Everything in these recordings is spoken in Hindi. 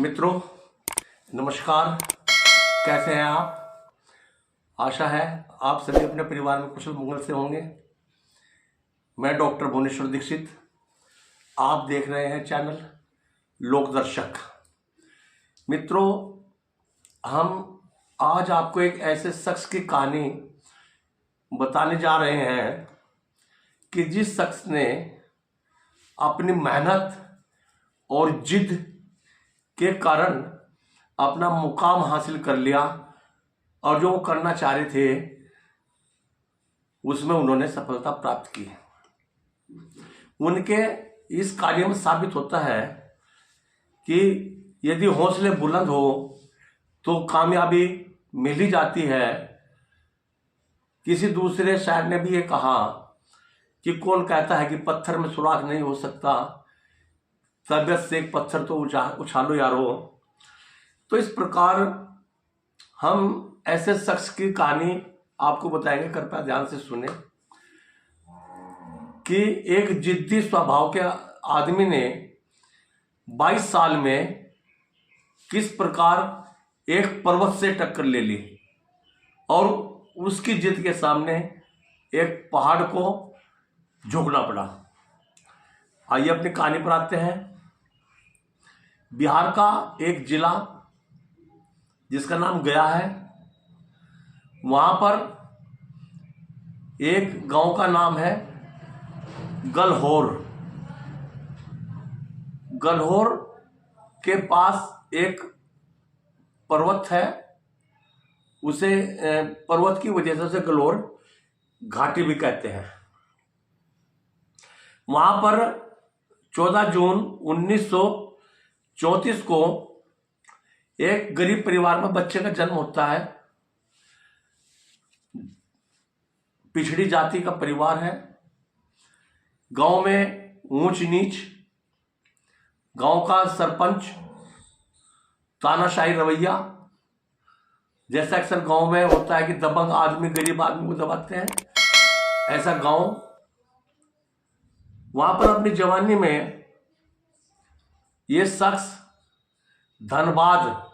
मित्रों, नमस्कार। कैसे हैं आप? आशा है आप सभी अपने परिवार में कुशल मंगल से होंगे। मैं डॉक्टर भुवनेश्वर दीक्षित, आप देख रहे हैं चैनल लोकदर्शक। मित्रों, हम आज आपको एक ऐसे शख्स की कहानी बताने जा रहे हैं कि जिस शख्स ने अपनी मेहनत और जिद के कारण अपना मुकाम हासिल कर लिया और जो वो करना चाह रहे थे उसमें उन्होंने सफलता प्राप्त की। उनके इस कार्य में साबित होता है कि यदि हौसले बुलंद हो तो कामयाबी मिल ही जाती है। किसी दूसरे शायर ने भी ये कहा कि कौन कहता है कि पत्थर में सुराख नहीं हो सकता, तबीयत से एक पत्थर तो उछालो यारो। तो इस प्रकार हम ऐसे शख्स की कहानी आपको बताएंगे, कृपया ध्यान से सुने कि एक जिद्दी स्वभाव के आदमी ने 22 साल में किस प्रकार एक पर्वत से टक्कर ले ली और उसकी जिद के सामने एक पहाड़ को झुकना पड़ा। आइए अपनी कहानी पर आते हैं। बिहार का एक जिला जिसका नाम गया है, वहां पर एक गांव का नाम है गलहोर। गलहोर के पास एक पर्वत है, उसे पर्वत की वजह से उसे गलहोर घाटी भी कहते हैं। वहां पर 14 जून 1934 को एक गरीब परिवार में बच्चे का जन्म होता है। पिछड़ी जाति का परिवार है। गांव में ऊंच नीच, गांव का सरपंच तानाशाही रवैया, जैसा अक्सर गांव में होता है कि दबंग आदमी गरीब आदमी को दबाते हैं, ऐसा गांव। वहां पर अपनी जवानी में ये शख्स धनबाद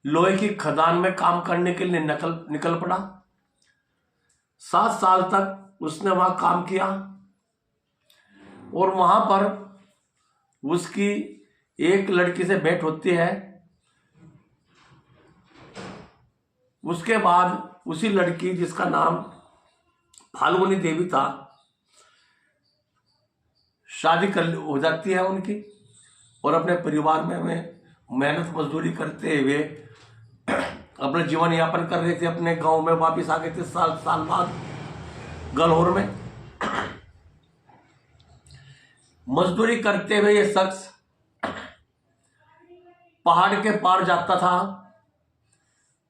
लोहे की खदान में काम करने के लिए निकल पड़ा। 7 साल तक उसने वहां काम किया और वहां पर उसकी एक लड़की से भेंट होती है। उसके बाद उसी लड़की, जिसका नाम फाल्गुनी देवी था, शादी हो जाती है उनकी और अपने परिवार में मेहनत मजदूरी करते हुए अपना जीवन यापन कर रहे थे। अपने गांव में वापस आ गए थे साल बाद गलहोर में। मजदूरी करते हुए ये शख्स पहाड़ के पार जाता था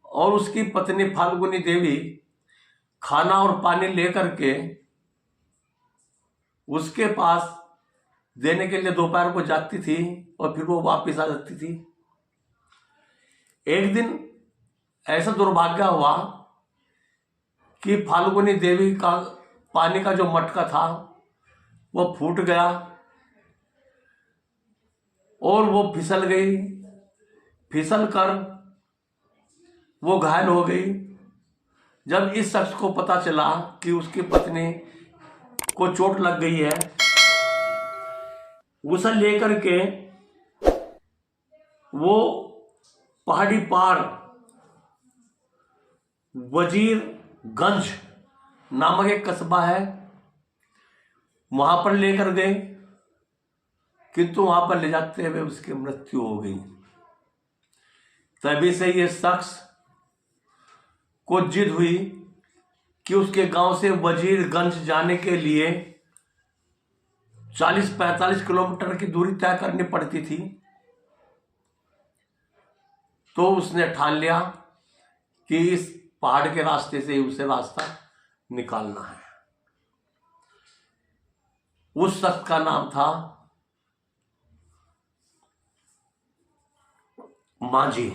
और उसकी पत्नी फाल्गुनी देवी खाना और पानी लेकर के उसके पास देने के लिए दोपहर को जाती थी और फिर वो वापस आ जाती थी। एक दिन ऐसा दुर्भाग्य हुआ कि फाल्गुनी देवी का पानी का जो मटका था वो फूट गया और वो फिसल गई। फिसल कर वो घायल हो गई। जब इस शख्स को पता चला कि उसकी पत्नी को चोट लग गई है, उसे लेकर के वो पहाड़ी पार वजीरगंज नामक एक कस्बा है, वहां पर लेकर गए, किंतु वहां पर ले जाते हुए उसकी मृत्यु हो गई। तभी से ये शख्स को जिद हुई कि उसके गांव से वजीरगंज जाने के लिए 40-45 किलोमीटर की दूरी तय करनी पड़ती थी। तो उसने ठान लिया कि इस पहाड़ के रास्ते से उसे रास्ता निकालना है। उस शख्स का नाम था माझी,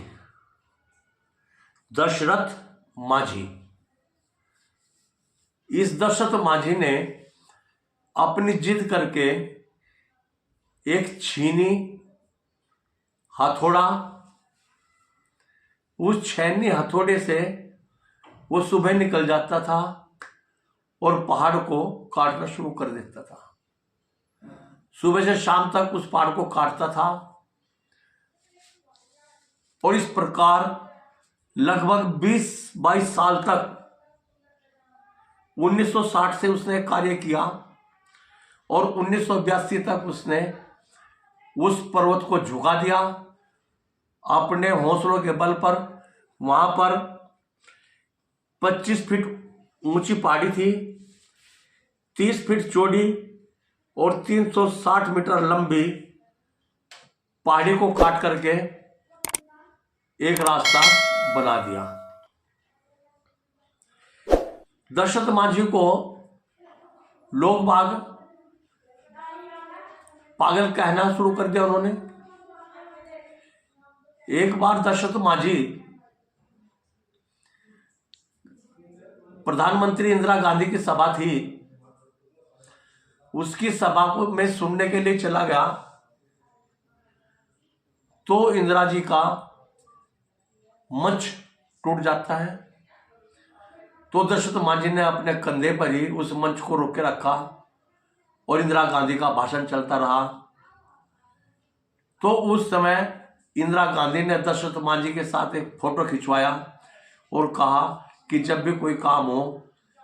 दशरथ माझी। इस दशरथ माझी ने अपनी जिद करके एक छीनी हथौड़ा, उस छेनी हथौड़े से वो सुबह निकल जाता था और पहाड़ को काटना शुरू कर देता था। सुबह से शाम तक उस पहाड़ को काटता था और इस प्रकार लगभग 20-22 साल तक 1960 से उसने कार्य किया और 1982 तक उसने उस पर्वत को झुका दिया। अपने हौसलों के बल पर वहां पर 25 फीट ऊंची पहाड़ी थी, 30 फीट चौड़ी और 360 मीटर लंबी पहाड़ी को काट करके एक रास्ता बना दिया। दशरथ मांझी को लोग बाग पागल कहना शुरू कर दिया उन्होंने। एक बार दशरथ मांझी प्रधानमंत्री इंदिरा गांधी की सभा थी, उसकी सभा को मैं सुनने के लिए चला गया तो इंदिरा जी का मंच टूट जाता है। तो दशरथ मांझी ने अपने कंधे पर ही उस मंच को रोक के रखा और इंदिरा गांधी का भाषण चलता रहा। तो उस समय इंदिरा गांधी ने दशरथ मांझी के साथ एक फोटो खिंचवाया और कहा कि जब भी कोई काम हो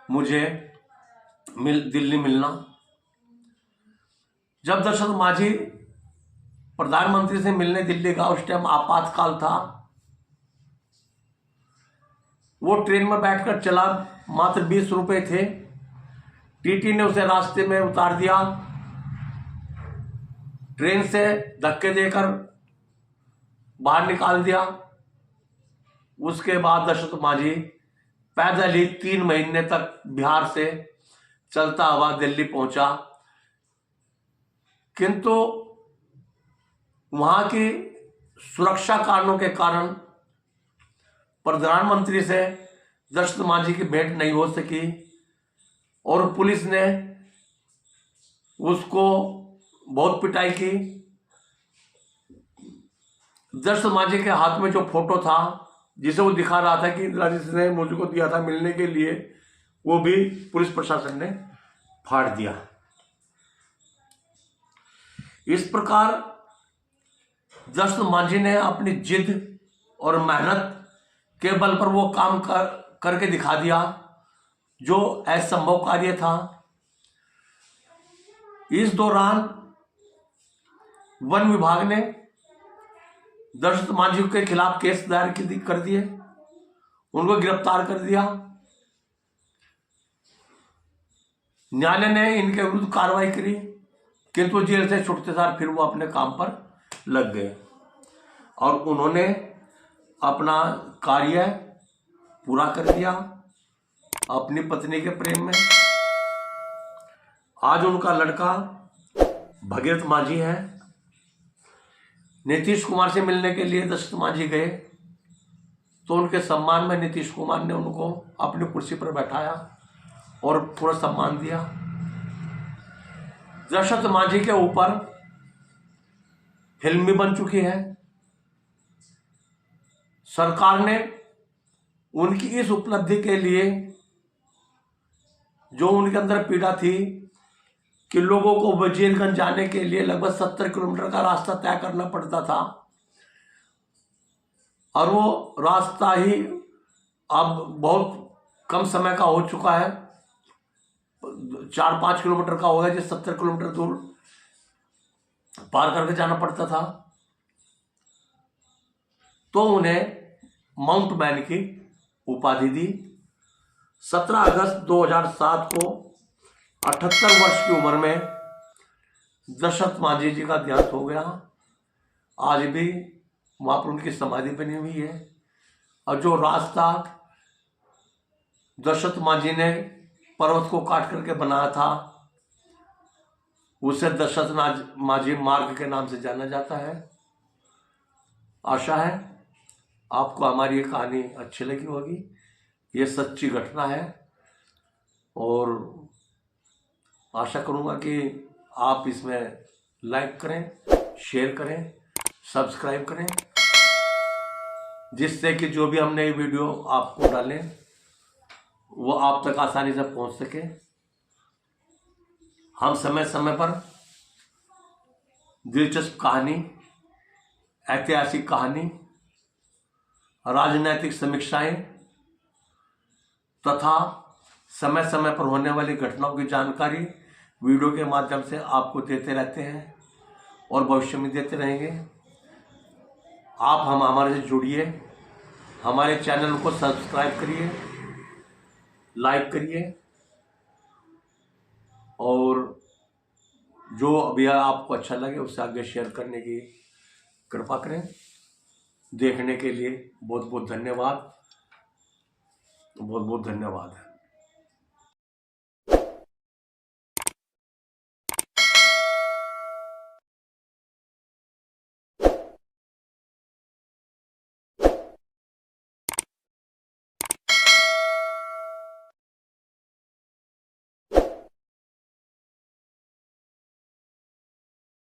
मुझे दिल्ली मिलना। जब दशरथ मांझी प्रधानमंत्री से मिलने दिल्ली गया, उस टाइम आपातकाल था। वो ट्रेन में बैठकर चला, मात्र 20 रुपए थे। टीटी ने उसे रास्ते में उतार दिया, ट्रेन से धक्के देकर बाहर निकाल दिया। उसके बाद दशरथ मांझी पैदल ही 3 महीने तक बिहार से चलता हुआ दिल्ली पहुंचा। किंतु वहां की सुरक्षा कारणों के कारण प्रधानमंत्री से दशरथ मांझी की भेंट नहीं हो सकी और पुलिस ने उसको बहुत पिटाई की। दशरथ मांझी के हाथ में जो फोटो था जिसे वो दिखा रहा था कि इंदिरा जी ने मुझको दिया था मिलने के लिए, वो भी पुलिस प्रशासन ने फाड़ दिया। इस प्रकार दशरथ मांझी ने अपनी जिद और मेहनत के बल पर वो काम करके दिखा दिया जो असंभव कार्य था। इस दौरान वन विभाग ने दशरथ मांझी के खिलाफ केस दायर कर दिए, उनको गिरफ्तार कर दिया। न्यायालय ने इनके विरुद्ध कार्रवाई करी, किंतु जेल से छुटते सार फिर वो अपने काम पर लग गए और उन्होंने अपना कार्य पूरा कर दिया अपनी पत्नी के प्रेम में। आज उनका लड़का भगीरथ मांझी है। नीतीश कुमार से मिलने के लिए दशरथ मांझी गए तो उनके सम्मान में नीतीश कुमार ने उनको अपनी कुर्सी पर बैठाया और पूरा सम्मान दिया। दशरथ मांझी के ऊपर फिल्म भी बन चुकी है। सरकार ने उनकी इस उपलब्धि के लिए, जो उनके अंदर पीड़ा थी कि लोगों को वजीरगंज जाने के लिए लगभग 70 किलोमीटर का रास्ता तय करना पड़ता था और वो रास्ता ही अब बहुत कम समय का हो चुका है, 4-5 किलोमीटर का होगा, जिस 70 किलोमीटर दूर पार करके जाना पड़ता था। तो उन्हें माउंटमैन की उपाधि दी। 17 अगस्त 2007 को 78 वर्ष की उम्र में दशरथ मांझी जी का देहांत हो गया। आज भी वहां पर उनकी समाधि बनी हुई है और जो रास्ता दशरथ मांझी ने पर्वत को काट करके बनाया था उसे दशरथ मांझी मार्ग के नाम से जाना जाता है। आशा है आपको हमारी ये कहानी अच्छी लगी होगी। ये सच्ची घटना है और आशा करूंगा कि आप इसमें लाइक करें, शेयर करें, सब्सक्राइब करें, जिससे कि जो भी हम नई वीडियो आपको डालें वो आप तक आसानी से पहुंच सके। हम समय समय पर दिलचस्प कहानी, ऐतिहासिक कहानी, राजनीतिक समीक्षाएं तथा समय समय पर होने वाली घटनाओं की जानकारी वीडियो के माध्यम से आपको देते रहते हैं और भविष्य में देते रहेंगे। आप हमारे से जुड़िए, हमारे चैनल को सब्सक्राइब करिए, लाइक करिए और जो अभी आपको अच्छा लगे उससे आगे शेयर करने की कृपा करें। देखने के लिए बहुत बहुत धन्यवाद, बहुत बहुत धन्यवाद।